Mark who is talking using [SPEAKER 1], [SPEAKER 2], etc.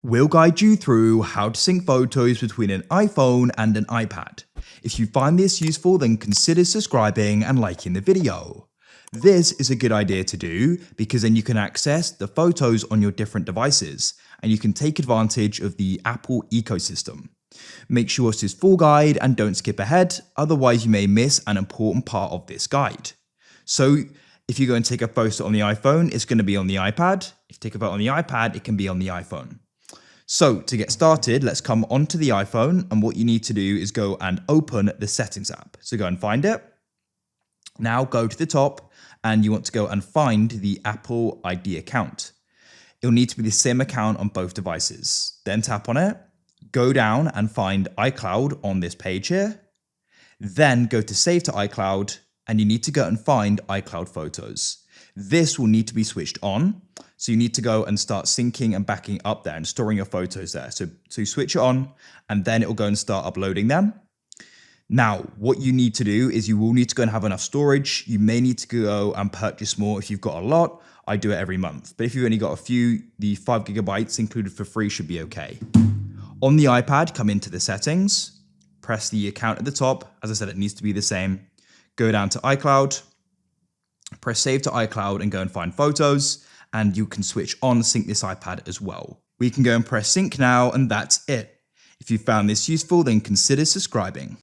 [SPEAKER 1] We'll guide you through how to sync photos between an iPhone and an iPad. If you find this useful, then consider subscribing and liking the video. This is a good idea to do because then you can access the photos on your different devices and you can take advantage of the Apple ecosystem. Make sure it's this full guide and don't skip ahead, otherwise you may miss an important part of this guide. So if you go and take a photo on the iPhone, it's going to be on the iPad. If you take a photo on the iPad, it can be on the iPhone. So to get started, let's come onto the iPhone, and what you need to do is go and open the settings app. So go and find it. Now go to the top and you want to go and find the Apple ID account. It'll need to be the same account on both devices. Then tap on it, go down and find iCloud on this page here. Then go to Save to iCloud and you need to go and find iCloud Photos. This will need to be switched on. So you need to go and start syncing and backing up there and storing your photos there. So switch it on and then it will go and start uploading them. Now, what you need to do is you will need to go and have enough storage. You may need to go and purchase more if you've got a lot. I do it every month. But if you've only got a few, the 5 gigabytes included for free should be okay. On the iPad, come into the settings, press the account at the top. As I said, it needs to be the same. Go down to iCloud, press Save to iCloud and go and find photos. And you can switch on sync this iPad as well. We can go and press sync now, and that's it. If you found this useful, then consider subscribing.